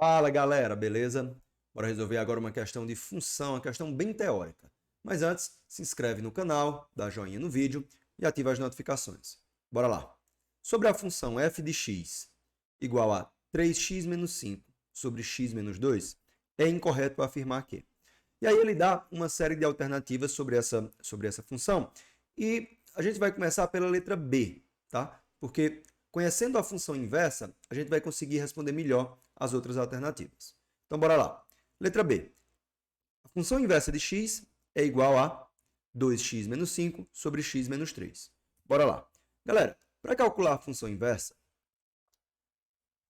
Fala galera, beleza? Bora resolver agora uma questão de função, uma questão bem teórica. Mas antes, se inscreve no canal, dá joinha no vídeo e ativa as notificações. Bora lá. Sobre a função f de x igual a 3x menos 5 sobre x menos 2, é incorreto afirmar que. E aí ele dá uma série de alternativas sobre essa função e a gente vai começar pela letra B, tá? Porque conhecendo a função inversa, a gente vai conseguir responder melhor as outras alternativas. Então, bora lá. Letra B. A função inversa de x é igual a 2x menos 5 sobre x menos 3. Bora lá. Galera, para calcular a função inversa,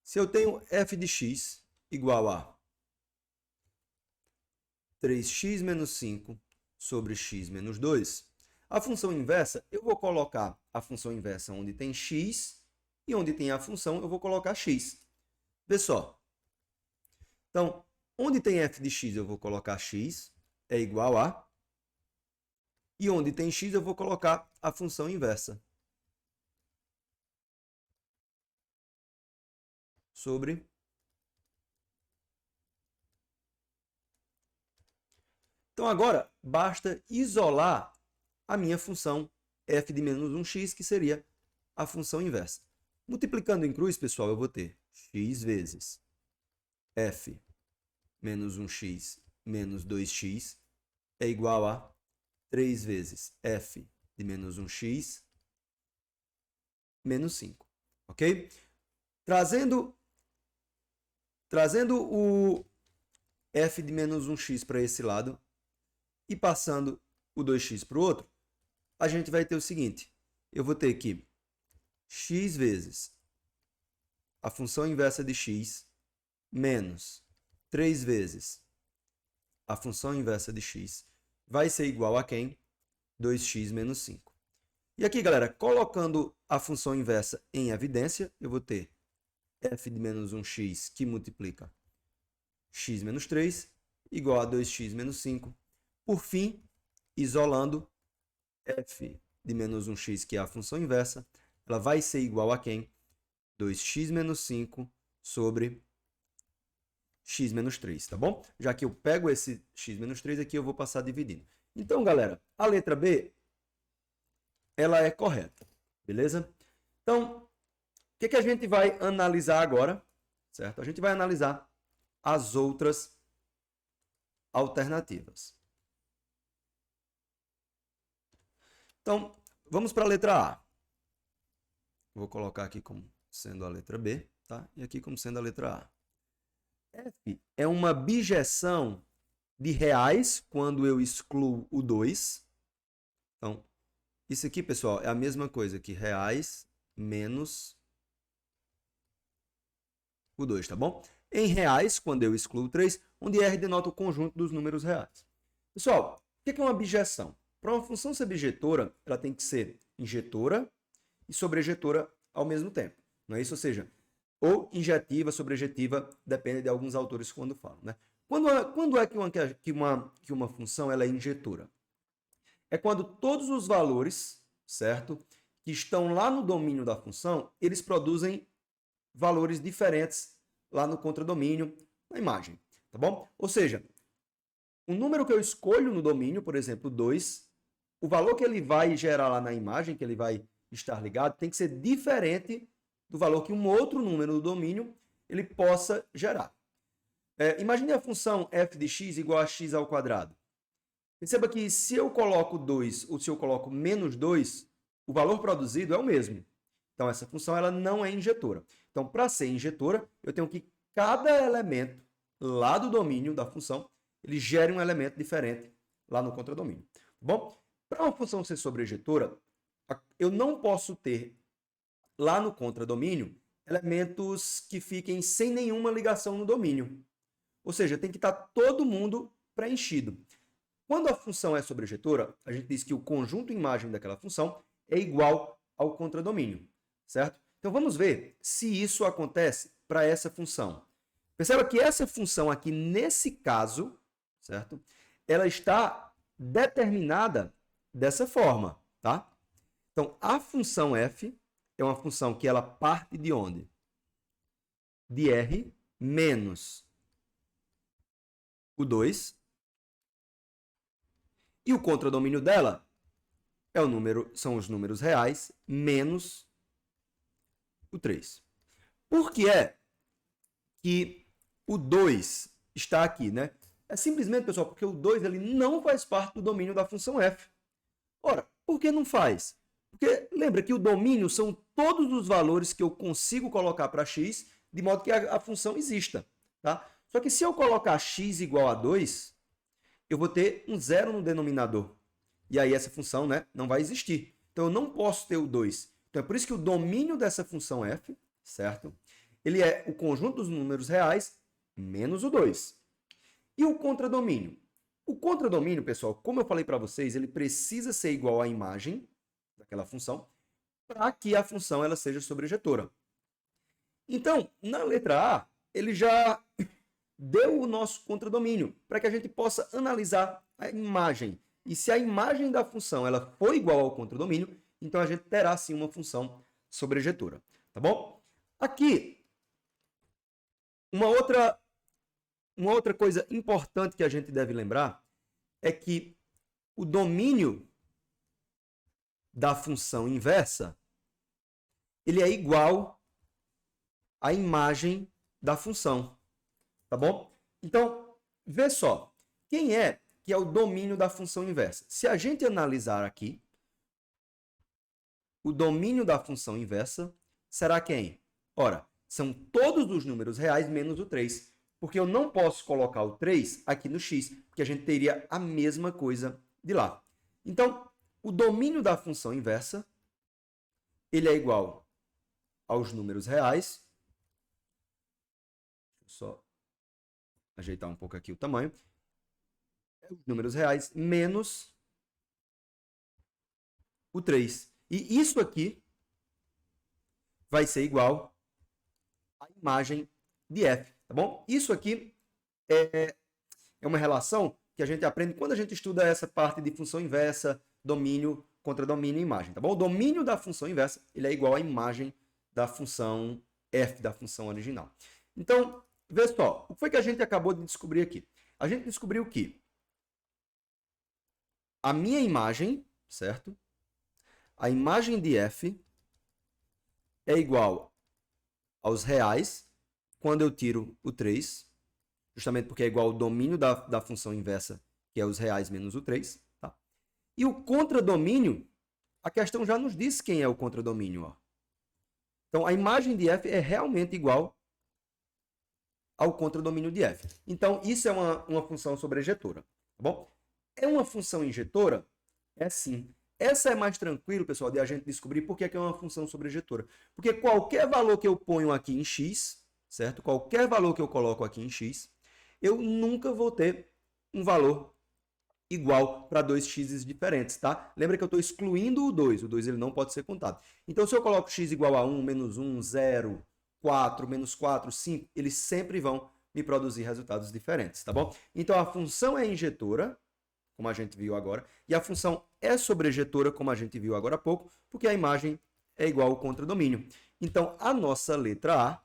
se eu tenho f de x igual a 3x menos 5 sobre x menos 2, a função inversa, eu vou colocar a função inversa onde tem x e onde tem a função, eu vou colocar x. Vê só. Então, onde tem f de x, eu vou colocar x, é igual a... E onde tem x, eu vou colocar a função inversa. Sobre... Então, agora, basta isolar a minha função f de menos 1x, que seria a função inversa. Multiplicando em cruz, pessoal, eu vou ter x vezes f menos 1x menos 2x é igual a 3 vezes f de menos 1x menos 5. Ok? Trazendo o f de menos 1x para esse lado e passando o 2x para o outro, a gente vai ter o seguinte. Eu vou ter que x vezes a função inversa de x menos 3 vezes a função inversa de x vai ser igual a quem? 2x menos 5. E aqui, galera, colocando a função inversa em evidência, eu vou ter f de menos 1x que multiplica x menos 3 igual a 2x menos 5. Por fim, isolando f de menos 1x, que é a função inversa, ela vai ser igual a quem? 2x menos 5 sobre x menos 3, tá bom? Já que eu pego esse x menos 3 aqui, eu vou passar dividindo. Então, galera, a letra B, ela é correta, beleza? Então, o que a gente vai analisar agora, certo? A gente vai analisar as outras alternativas. Então, vamos para a letra A. Vou colocar aqui como sendo a letra B, tá? E aqui como sendo a letra A. F é uma bijeção de reais quando eu excluo o 2. Então, isso aqui, pessoal, é a mesma coisa que reais menos o 2, tá bom? Em reais, quando eu excluo o 3, onde R denota o conjunto dos números reais. Pessoal, o que é uma bijeção? Para uma função ser bijetora, ela tem que ser injetora e sobrejetora ao mesmo tempo. Não é isso? Ou seja, ou injetiva, sobrejetiva, depende de alguns autores quando falam, né? Quando é que uma função ela é injetora? É quando todos os valores, certo, que estão lá no domínio da função, eles produzem valores diferentes lá no contradomínio, na imagem, tá bom? Ou seja, o número que eu escolho no domínio, por exemplo, 2, o valor que ele vai gerar lá na imagem, que ele vai estar ligado, tem que ser diferente do valor que um outro número do domínio ele possa gerar. Imagine a função f de x igual a x ao quadrado. Perceba que se eu coloco 2 ou se eu coloco menos 2, o valor produzido é o mesmo. Então, essa função ela não é injetora. Então, para ser injetora, eu tenho que cada elemento lá do domínio da função, ele gere um elemento diferente lá no contradomínio. Bom, para uma função ser sobrejetora, eu não posso ter lá no contradomínio elementos que fiquem sem nenhuma ligação no domínio. Ou seja, tem que estar todo mundo preenchido. Quando a função é sobrejetora, a gente diz que o conjunto imagem daquela função é igual ao contradomínio, certo? Então vamos ver se isso acontece para essa função. Perceba que essa função aqui, nesse caso, certo? Ela está determinada dessa forma, tá? Então, a função f é uma função que ela parte de onde? De R menos o 2. E o contradomínio dela são os números reais menos o 3. Por que é que o 2 está aqui, né? É simplesmente, pessoal, porque o 2 ele não faz parte do domínio da função f. Ora, por que não faz? Porque lembra que o domínio são todos os valores que eu consigo colocar para x, de modo que a função exista. Tá? Só que se eu colocar x igual a 2, eu vou ter um zero no denominador. E aí essa função, né, não vai existir. Então eu não posso ter o 2. Então é por isso que o domínio dessa função f, certo? Ele é o conjunto dos números reais menos o 2. E o contradomínio? O contradomínio, pessoal, como eu falei para vocês, ele precisa ser igual à imagem daquela função para que a função ela seja sobrejetora. Então, na letra A, ele já deu o nosso contradomínio para que a gente possa analisar a imagem. E se a imagem da função ela for igual ao contradomínio, então a gente terá sim uma função sobrejetora. Tá bom? Aqui, uma outra coisa importante que a gente deve lembrar é que o domínio da função inversa ele é igual à imagem da função. Tá bom? Então, vê só. Quem é que é o domínio da função inversa? Se a gente analisar aqui, o domínio da função inversa será quem? Ora, são todos os números reais menos o 3. Porque eu não posso colocar o 3 aqui no x, porque a gente teria a mesma coisa de lá. Então, o domínio da função inversa, ele é igual aos números reais. Deixa eu só ajeitar um pouco aqui o tamanho. Os números reais menos o 3. E isso aqui vai ser igual à imagem de f. Tá bom? Isso aqui é uma relação que a gente aprende quando a gente estuda essa parte de função inversa, domínio, contradomínio e imagem. Tá bom? O domínio da função inversa ele é igual à imagem da função f, da função original. Então, vê só, o que foi que a gente acabou de descobrir aqui? A gente descobriu que a minha imagem, certo? A imagem de f é igual aos reais quando eu tiro o 3, justamente porque é igual ao domínio da função inversa, que é os reais menos o 3. Tá? E o contradomínio, a questão já nos diz quem é o contradomínio. Ó. Então, a imagem de f é realmente igual ao contradomínio de f. Então, isso é uma função sobrejetora. Tá bom? É uma função injetora? É sim. Essa é mais tranquilo, pessoal, de a gente descobrir por que é uma função sobrejetora. Porque qualquer valor que eu ponho aqui em x, certo? Qualquer valor que eu coloco aqui em x, eu nunca vou ter um valor igual para dois x diferentes, tá? Lembra que eu estou excluindo o 2. O 2 ele não pode ser contado. Então, se eu coloco x igual a 1, menos 1, 0, 4, menos 4, 5, eles sempre vão me produzir resultados diferentes, tá bom? Então, a função é injetora, como a gente viu agora, e a função é sobrejetora, como a gente viu agora há pouco, porque a imagem é igual ao contradomínio. Então, a nossa letra A,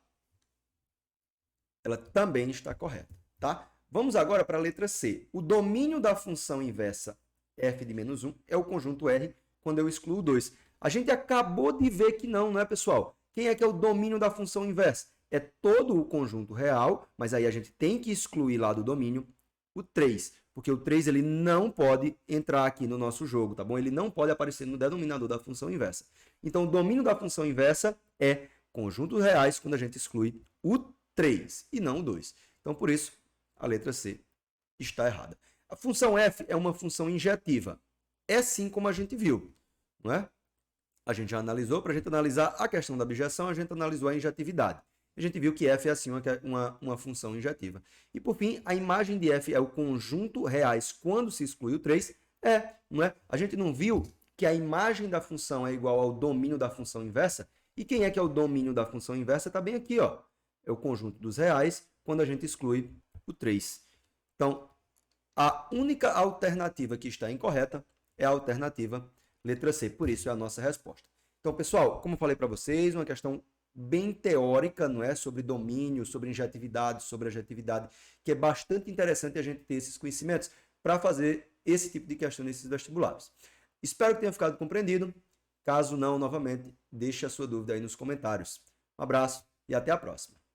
ela também está correta, tá? Vamos agora para a letra C. O domínio da função inversa f de menos 1 é o conjunto R quando eu excluo 2. A gente acabou de ver que não é, pessoal? Quem é que é o domínio da função inversa? É todo o conjunto real, mas aí a gente tem que excluir lá do domínio o 3, porque o 3 ele não pode entrar aqui no nosso jogo, tá bom? Ele não pode aparecer no denominador da função inversa. Então, o domínio da função inversa é conjuntos reais quando a gente exclui o 3 e não o 2. Então, por isso, a letra C está errada. A função f é uma função injetiva. É sim como a gente viu, não é? A gente já analisou, para a gente analisar a questão da abjeção, a gente analisou a injetividade. A gente viu que f é assim uma função injetiva. E por fim, a imagem de f é o conjunto reais quando se exclui o 3. Não é? A gente não viu que a imagem da função é igual ao domínio da função inversa? E quem é que é o domínio da função inversa? Está bem aqui, ó. É o conjunto dos reais quando a gente exclui o 3. Então, a única alternativa que está incorreta é a alternativa letra C. Por isso é a nossa resposta. Então, pessoal, como eu falei para vocês, uma questão bem teórica, não é? Sobre domínio, sobre injetividade, sobre adjetividade, que é bastante interessante a gente ter esses conhecimentos para fazer esse tipo de questão nesses vestibulares. Espero que tenha ficado compreendido. Caso não, novamente, deixe a sua dúvida aí nos comentários. Um abraço e até a próxima.